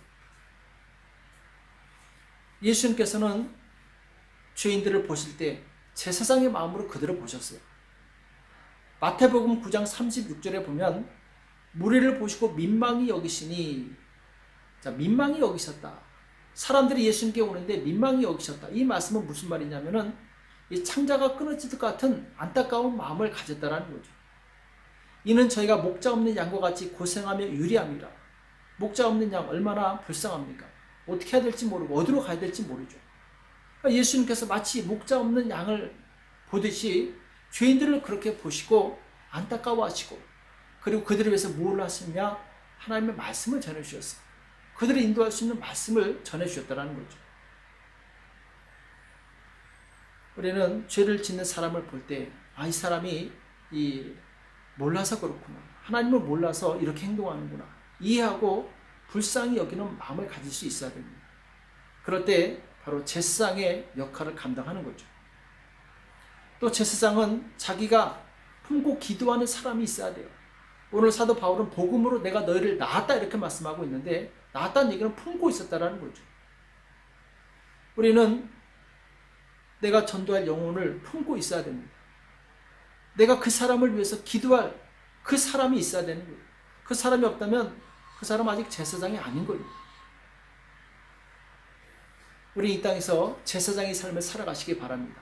예수님께서는 죄인들을 보실 때 제사장의 마음으로 그들을 보셨어요. 마태복음 9장 36절에 보면 무리를 보시고 민망히 여기시니, 자, 민망히 여기셨다. 사람들이 예수님께 오는데 민망히 여기셨다. 이 말씀은 무슨 말이냐면은 이 창자가 끊어질 것 같은 안타까운 마음을 가졌다라는 거죠. 이는 저희가 목자 없는 양과 같이 고생하며 유리함이라. 목자 없는 양 얼마나 불쌍합니까? 어떻게 해야 될지 모르고 어디로 가야 될지 모르죠. 그러니까 예수님께서 마치 목자 없는 양을 보듯이 죄인들을 그렇게 보시고 안타까워하시고 그리고 그들을 위해서 뭘 하시냐? 하나님의 말씀을 전해주셨어요. 그들을 인도할 수 있는 말씀을 전해주셨다는 거죠. 우리는 죄를 짓는 사람을 볼 때 이 사람이 몰라서 그렇구나. 하나님을 몰라서 이렇게 행동하는구나. 이해하고 불쌍히 여기는 마음을 가질 수 있어야 됩니다. 그럴 때 바로 제사장의 역할을 감당하는 거죠. 또 제사장은 자기가 품고 기도하는 사람이 있어야 돼요. 오늘 사도 바울은 복음으로 내가 너희를 낳았다 이렇게 말씀하고 있는데 낳았다는 얘기는 품고 있었다라는 거죠. 우리는 내가 전도할 영혼을 품고 있어야 됩니다. 내가 그 사람을 위해서 기도할 그 사람이 있어야 되는 거예요. 그 사람이 없다면 그 사람 아직 제사장이 아닌 거예요. 우리 이 땅에서 제사장의 삶을 살아가시기 바랍니다.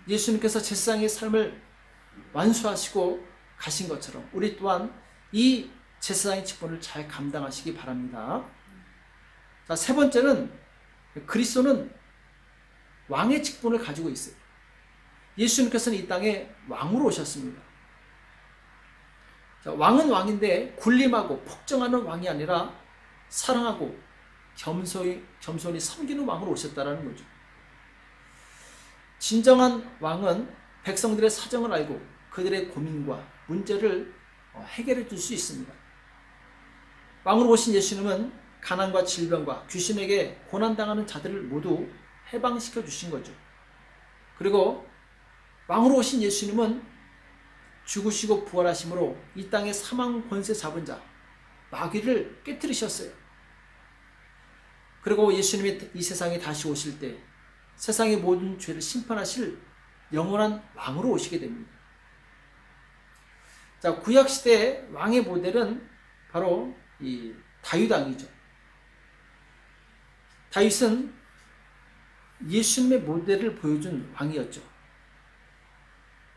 예수님께서 제사장의 삶을 완수하시고 가신 것처럼 우리 또한 이 제사장의 직분을 잘 감당하시기 바랍니다. 자, 세 번째는 그리스도는 왕의 직분을 가지고 있어요. 예수님께서는 이 땅에 왕으로 오셨습니다. 자, 왕은 왕인데 군림하고 폭정하는 왕이 아니라 사랑하고 겸손히 섬기는 왕으로 오셨다는 거죠. 진정한 왕은 백성들의 사정을 알고 그들의 고민과 문제를 해결해 줄 수 있습니다. 왕으로 오신 예수님은 가난과 질병과 귀신에게 고난당하는 자들을 모두 해방시켜 주신 거죠. 그리고 왕으로 오신 예수님은 죽으시고 부활하심으로 이 땅의 사망 권세 잡은 자 마귀를 깨뜨리셨어요. 그리고 예수님이 이 세상에 다시 오실 때 세상의 모든 죄를 심판하실 영원한 왕으로 오시게 됩니다. 자, 구약시대 왕의 모델은 바로 이 다윗 왕이죠. 다윗은 예수님의 모델을 보여준 왕이었죠.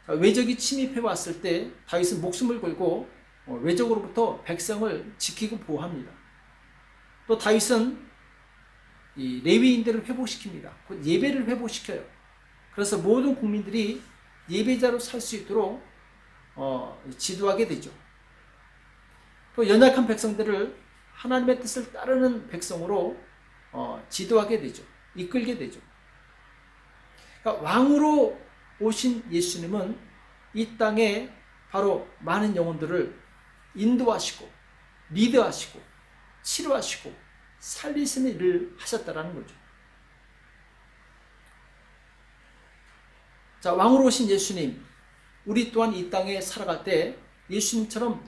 자, 외적이 침입해 왔을 때 다윗은 목숨을 걸고 외적으로부터 백성을 지키고 보호합니다. 또 다윗은 이 레위인들을 회복시킵니다. 곧 예배를 회복시켜요. 그래서 모든 국민들이 예배자로 살 수 있도록 지도하게 되죠. 또 연약한 백성들을 하나님의 뜻을 따르는 백성으로 지도하게 되죠. 이끌게 되죠. 그러니까 왕으로 오신 예수님은 이 땅에 바로 많은 영혼들을 인도하시고 리드하시고 치료하시고 살리시는 일을 하셨다라는 거죠. 자, 왕으로 오신 예수님, 우리 또한 이 땅에 살아갈 때 예수님처럼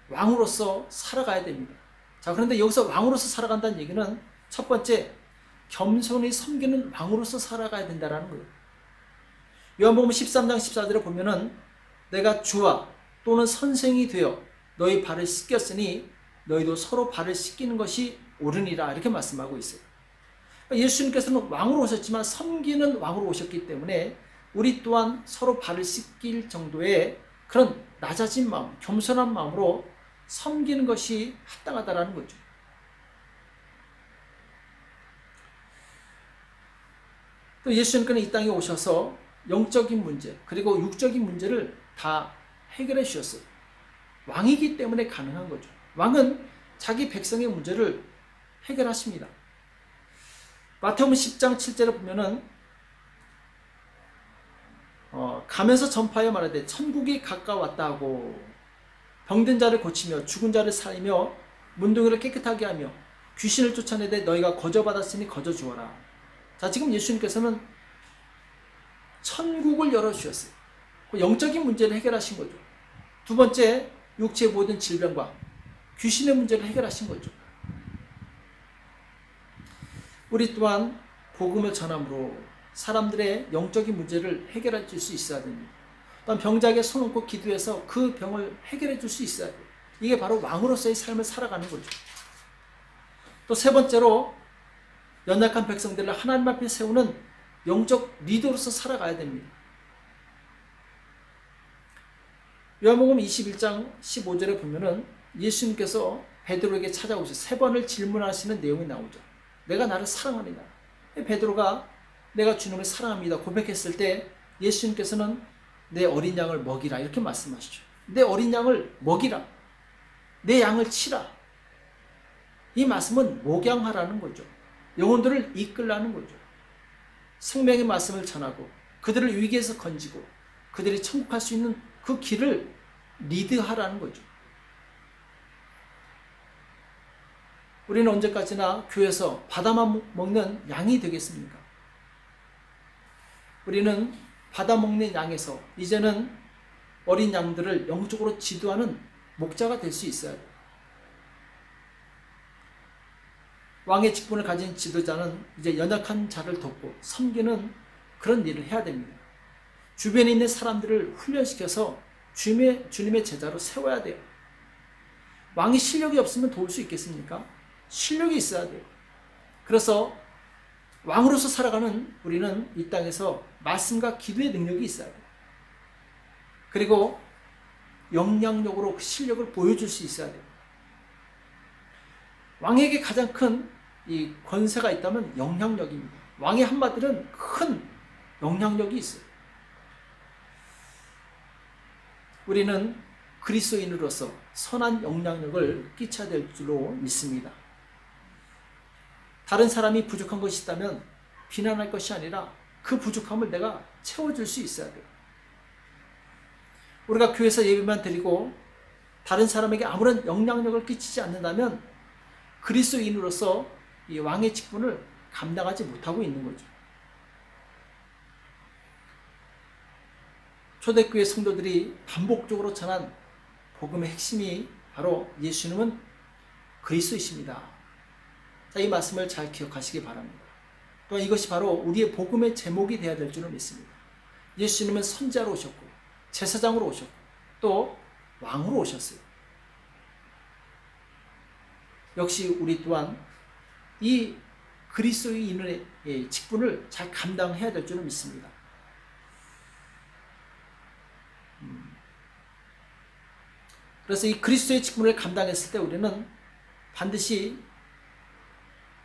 왕으로서 살아가야 됩니다. 자, 그런데 여기서 왕으로서 살아간다는 얘기는 첫 번째, 겸손히 섬기는 왕으로서 살아가야 된다는 거예요. 요한복음 13장 14절에 보면은 내가 주와 또는 선생이 되어 너희 발을 씻겼으니 너희도 서로 발을 씻기는 것이 옳으니라 이렇게 말씀하고 있어요. 예수님께서는 왕으로 오셨지만 섬기는 왕으로 오셨기 때문에 우리 또한 서로 발을 씻길 정도의 그런 낮아진 마음, 겸손한 마음으로 섬기는 것이 합당하다라는 거죠. 또 예수님께서는 이 땅에 오셔서 영적인 문제 그리고 육적인 문제를 다 해결해 주셨어요. 왕이기 때문에 가능한 거죠. 왕은 자기 백성의 문제를 해결하십니다. 마태복음 10장 7절에 보면은 가면서 전파하여 말하되 천국이 가까웠다 하고 병든 자를 고치며 죽은 자를 살리며 문둥이를 깨끗하게 하며 귀신을 쫓아내되 너희가 거저받았으니 거저 주어라. 자, 지금 예수님께서는 천국을 열어주셨어요. 그 영적인 문제를 해결하신 거죠. 두 번째, 육체의 모든 질병과 귀신의 문제를 해결하신 거죠. 우리 또한 복음을 전함으로 사람들의 영적인 문제를 해결해 줄 수 있어야 됩니다. 또한 병자에게 손 얹고 기도해서 그 병을 해결해 줄 수 있어야 돼요. 이게 바로 왕으로서의 삶을 살아가는 거죠. 또 세 번째로 연약한 백성들을 하나님 앞에 세우는 영적 리더로서 살아가야 됩니다. 요한복음 21장 15절에 보면은 예수님께서 베드로에게 찾아오셔서 세 번을 질문하시는 내용이 나오죠. 내가 나를 사랑합니다. 베드로가 내가 주님을 사랑합니다 고백했을 때 예수님께서는 내 어린 양을 먹이라 이렇게 말씀하시죠. 내 어린 양을 먹이라. 내 양을 치라. 이 말씀은 목양하라는 거죠. 영혼들을 이끌라는 거죠. 생명의 말씀을 전하고 그들을 위기에서 건지고 그들이 천국할 수 있는 그 길을 리드하라는 거죠. 우리는 언제까지나 교회에서 받아만 먹는 양이 되겠습니까? 우리는 받아먹는 양에서 이제는 어린 양들을 영적으로 지도하는 목자가 될 수 있어야 돼요. 왕의 직분을 가진 지도자는 이제 연약한 자를 돕고 섬기는 그런 일을 해야 됩니다. 주변에 있는 사람들을 훈련시켜서 주님의 제자로 세워야 돼요. 왕이 실력이 없으면 도울 수 있겠습니까? 실력이 있어야 돼요. 그래서 왕으로서 살아가는 우리는 이 땅에서 말씀과 기도의 능력이 있어야 돼요. 그리고 영향력으로 그 실력을 보여줄 수 있어야 돼요. 왕에게 가장 큰 이 권세가 있다면 영향력입니다. 왕의 한마디는 큰 영향력이 있어요. 우리는 그리스도인으로서 선한 영향력을 끼쳐야 될 줄로 믿습니다. 다른 사람이 부족한 것이 있다면 비난할 것이 아니라 그 부족함을 내가 채워줄 수 있어야 돼요. 우리가 교회에서 예배만 드리고 다른 사람에게 아무런 영향력을 끼치지 않는다면 그리스도인으로서 이 왕의 직분을 감당하지 못하고 있는 거죠. 초대교회 성도들이 반복적으로 전한 복음의 핵심이 바로 예수님은 그리스도이십니다. 자, 이 말씀을 잘 기억하시기 바랍니다. 또한 이것이 바로 우리의 복음의 제목이 되어야 될 줄을 믿습니다. 예수님은 선지자로 오셨고 제사장으로 오셨고 또 왕으로 오셨어요. 역시 우리 또한 이 그리스도인의 직분을 잘 감당해야 될 줄을 믿습니다. 그래서 이 그리스도의 직분을 감당했을 때 우리는 반드시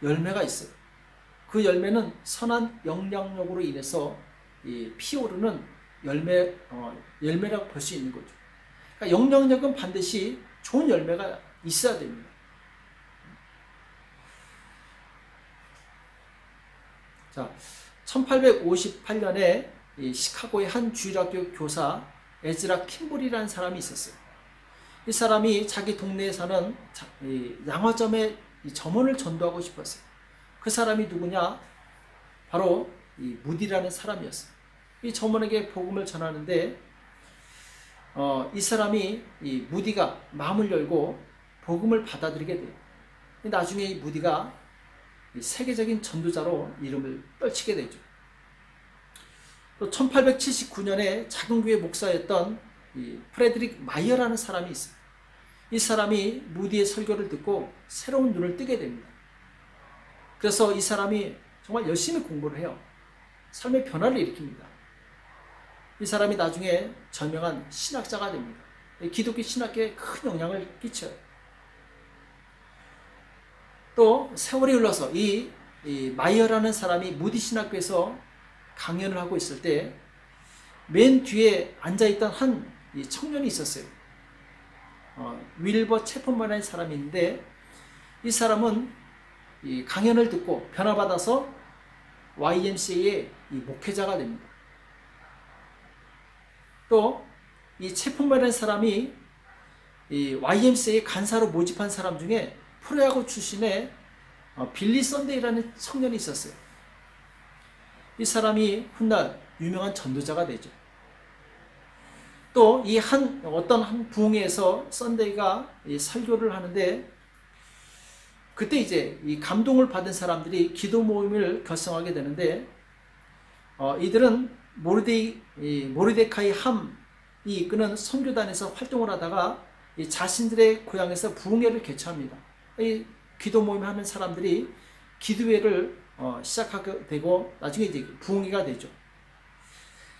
열매가 있어요. 그 열매는 선한 영향력으로 인해서 피어오르는 열매라고 볼 수 있는 거죠. 그러니까 영향력은 반드시 좋은 열매가 있어야 됩니다. 자, 1858년에 시카고의 한 주일학교 교사 에즈라 킴볼이라는 사람이 있었어요. 이 사람이 자기 동네에 사는 양화점에 점원을 전도하고 싶었어요. 그 사람이 누구냐? 바로 이 무디라는 사람이었어요. 이 점원에게 복음을 전하는데 이 사람이 이 무디가 마음을 열고 복음을 받아들이게 돼요. 나중에 이 무디가 세계적인 전도자로 이름을 떨치게 되죠. 또 1879년에 작은 교회 목사였던 이 프레드릭 마이어라는 사람이 있어요. 이 사람이 무디의 설교를 듣고 새로운 눈을 뜨게 됩니다. 그래서 이 사람이 정말 열심히 공부를 해요. 삶의 변화를 일으킵니다. 이 사람이 나중에 저명한 신학자가 됩니다. 기독교 신학계에 큰 영향을 끼쳐요. 또 세월이 흘러서 이 마이어라는 사람이 무디 신학교에서 강연을 하고 있을 때 맨 뒤에 앉아있던 한 청년이 있었어요. 윌버 채퍼먼이라는 사람인데, 이 사람은 이 강연을 듣고 변화받아서 YMCA의 목회자가 됩니다. 또 이 채퍼먼이라는 사람이 이 YMCA 간사로 모집한 사람 중에 프로야구 출신의 빌리 썬데이라는 청년이 있었어요. 이 사람이 훗날 유명한 전도자가 되죠. 또 이 어떤 한 부흥회에서 썬데이가 설교를 하는데, 그때 이제 이 감동을 받은 사람들이 기도 모임을 결성하게 되는데, 이들은 모르데카이 함이 이끄는 선교단에서 활동을 하다가 이 자신들의 고향에서 부흥회를 개최합니다. 이 기도 모임 하는 사람들이 기도회를 시작하게 되고 나중에 이제 부흥회가 되죠.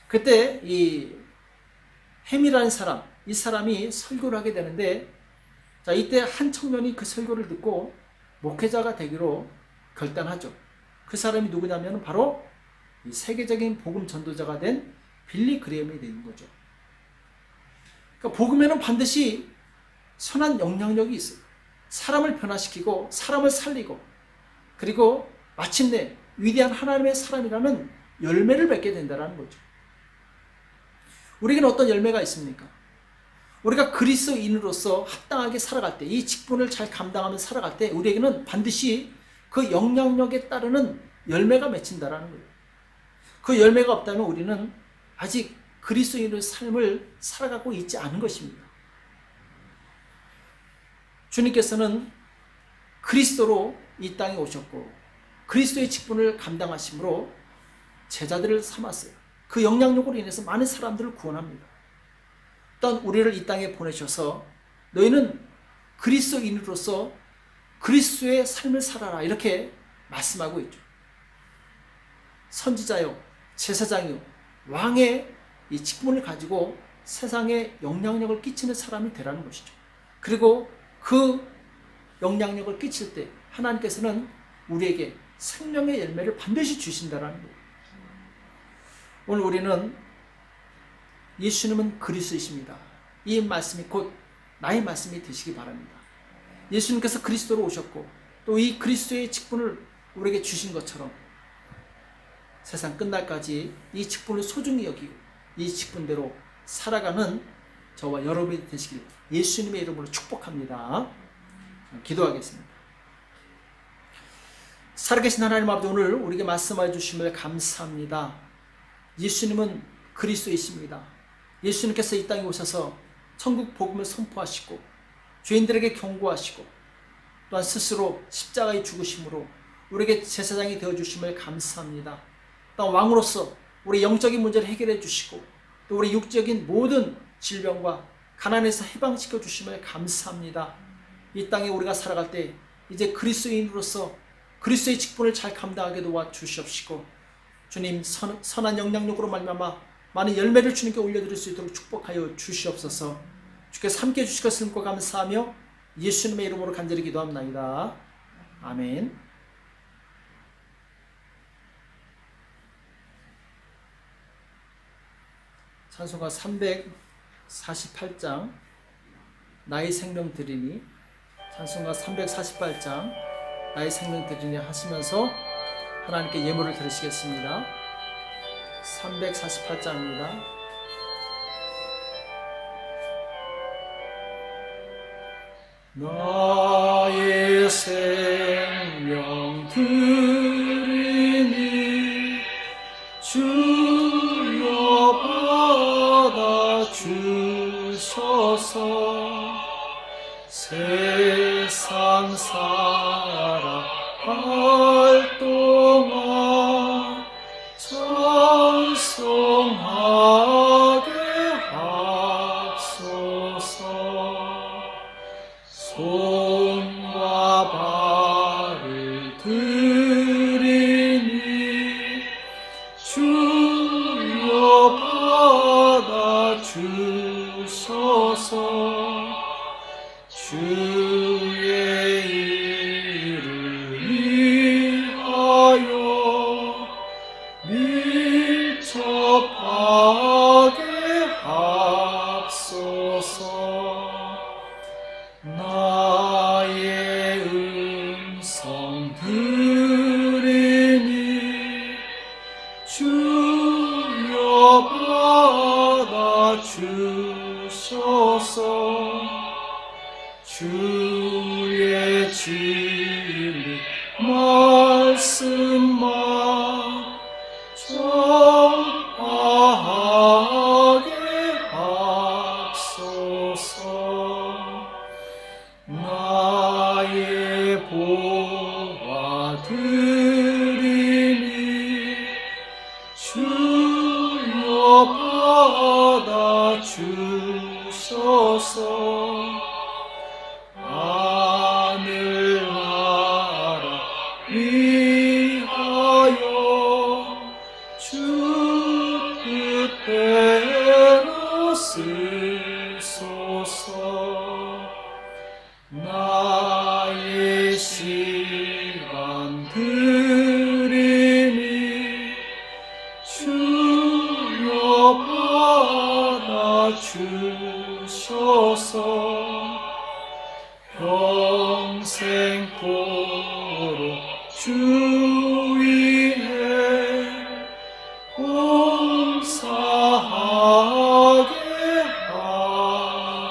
그때 이 햄이라는 사람, 이 사람이 설교를 하게 되는데, 자, 이때 한 청년이 그 설교를 듣고 목회자가 되기로 결단하죠. 그 사람이 누구냐면 바로 이 세계적인 복음 전도자가 된 빌리 그레엄이 되는 거죠. 그러니까 복음에는 반드시 선한 영향력이 있어요. 사람을 변화시키고 사람을 살리고, 그리고 마침내 위대한 하나님의 사람이라는 열매를 맺게 된다는 거죠. 우리에게는 어떤 열매가 있습니까? 우리가 그리스도인으로서 합당하게 살아갈 때, 이 직분을 잘 감당하며 살아갈 때 우리에게는 반드시 그 영향력에 따르는 열매가 맺힌다는 거예요. 그 열매가 없다면 우리는 아직 그리스도인의 삶을 살아가고 있지 않은 것입니다. 주님께서는 그리스도로 이 땅에 오셨고 그리스도의 직분을 감당하심으로 제자들을 삼았어요. 그 영향력으로 인해서 많은 사람들을 구원합니다. 또한 우리를 이 땅에 보내셔서 너희는 그리스도인으로서 그리스도의 삶을 살아라, 이렇게 말씀하고 있죠. 선지자요, 제사장이요, 왕의 이 직분을 가지고 세상에 영향력을 끼치는 사람이 되라는 것이죠. 그리고 그 영향력을 끼칠 때 하나님께서는 우리에게 생명의 열매를 반드시 주신다는 거예요. 오늘 우리는 예수님은 그리스도이십니다, 이 말씀이 곧 나의 말씀이 되시기 바랍니다. 예수님께서 그리스도로 오셨고 또 이 그리스도의 직분을 우리에게 주신 것처럼 세상 끝날까지 이 직분을 소중히 여기고 이 직분대로 살아가는 저와 여러분이 되시길 예수님의 이름으로 축복합니다. 기도하겠습니다. 살아계신 하나님 아버지, 오늘 우리에게 말씀해 주심을 감사합니다. 예수님은 그리스도이십니다. 예수님께서 이 땅에 오셔서 천국 복음을 선포하시고 죄인들에게 경고하시고 또한 스스로 십자가에 죽으심으로 우리에게 제사장이 되어주심을 감사합니다. 또한 왕으로서 우리 영적인 문제를 해결해 주시고 또 우리 육적인 모든 질병과 가난에서 해방시켜 주심을 감사합니다. 이 땅에 우리가 살아갈 때 이제 그리스도인으로서 그리스도의 직분을 잘 감당하게 도와주시옵시고 주님, 선한 영향력으로 말미암아 많은 열매를 주님께 올려드릴 수 있도록 축복하여 주시옵소서. 주께서 함께해 주실 것을 믿고 감사하며 예수님의 이름으로 간절히 기도합나이다. 아멘. 찬송가 348장 나의 생명 드리니, 찬송가 348장 나의 생명 드리니 하시면서 하나님께 예물을 드리시겠습니다. 348장입니다. 나의 생명 드리니 주여 받아 주셔서 세상 살아갈 동안 천사 풍성하게 하소서. 손과 발을 들이니 주여 받아 주소서. 주의 이름 위하여 밀접하게 합소서. 나의 음성 들으니 주여 받아 주소서. 주의 진리 말씀만 전하게 합소서. 나의 보화 드리니 주여 받아 주소서. 하늘나라 위하여 주 뜻대로 쓰소서. 나의 시간 드리니 주여 받아 주소서. 평생토록 주 위에 봉사하게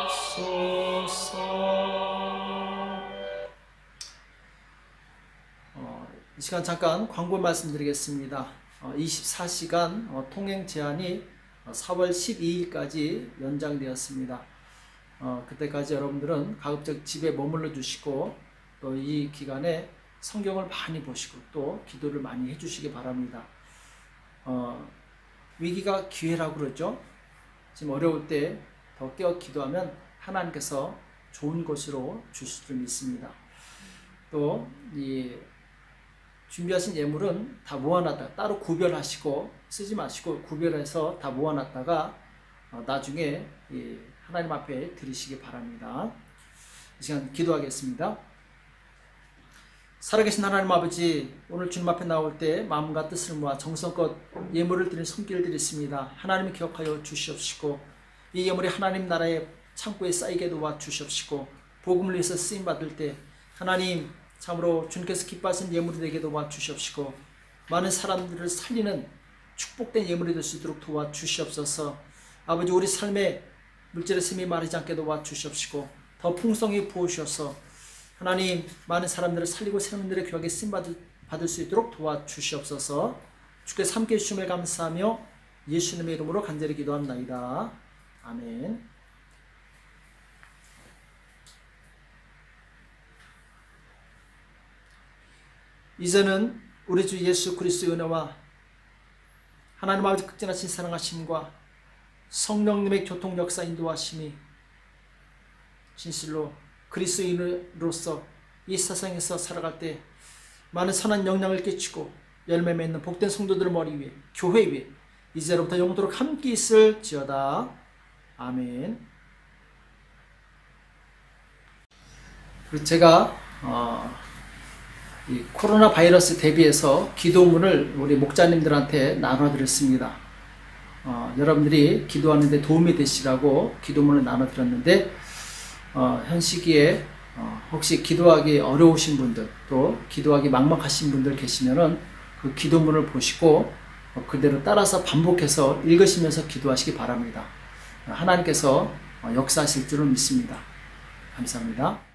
하소서. 이 시간 잠깐 광고 말씀드리겠습니다. 24시간 통행 제한이 4월 12일까지 연장되었습니다. 그때까지 여러분들은 가급적 집에 머물러 주시고 또 이 기간에 성경을 많이 보시고 또 기도를 많이 해주시기 바랍니다. 위기가 기회라고 그러죠. 지금 어려울 때 더 깨어 기도하면 하나님께서 좋은 것으로 주실 줄 믿습니다. 또 이 준비하신 예물은 다 모아놨다가 따로 구별하시고 쓰지 마시고 구별해서 다 모아놨다가 나중에 하나님 앞에 드리시기 바랍니다. 이 시간 기도하겠습니다. 살아계신 하나님 아버지, 오늘 주님 앞에 나올 때 마음과 뜻을 모아 정성껏 예물을 드린 손길을 드렸습니다. 하나님이 기억하여 주시옵시고 이 예물이 하나님 나라의 창고에 쌓이게 도와 주시옵시고 복음을 위해서 쓰임받을 때 하나님 참으로 주님께서 기뻐하시는 예물이 되게 도와 주시옵시고 많은 사람들을 살리는 축복된 예물이 될 수 있도록 도와 주시옵소서. 아버지, 우리 삶에 물질의 셈이 마르지 않게 도와 주시옵시고 더 풍성히 부으셔서 하나님 많은 사람들을 살리고 세운들의 교회에 쓰임받을 수 있도록 도와 주시옵소서. 주께서 함께해 주심을 감사하며 예수님의 이름으로 간절히 기도합나이다. 아멘. 이제는 우리 주 예수 그리스도의 은혜와 하나님 아버지 극진하신 사랑하심과 성령님의 교통 역사 인도하심이 진실로 그리스도인으로서 이 세상에서 살아갈 때 많은 선한 영향을 끼치고 열매 맺는 복된 성도들의 머리 위에 교회 위에 이제로부터 영원토록 함께 있을지어다. 아멘. 그리고 제가 이 코로나 바이러스 대비해서 기도문을 우리 목자님들한테 나눠드렸습니다. 여러분들이 기도하는 데 도움이 되시라고 기도문을 나눠드렸는데 현 시기에 혹시 기도하기 어려우신 분들 또 기도하기 막막하신 분들 계시면은 그 기도문을 보시고 그대로 따라서 반복해서 읽으시면서 기도하시기 바랍니다. 하나님께서 역사하실 줄은 믿습니다. 감사합니다.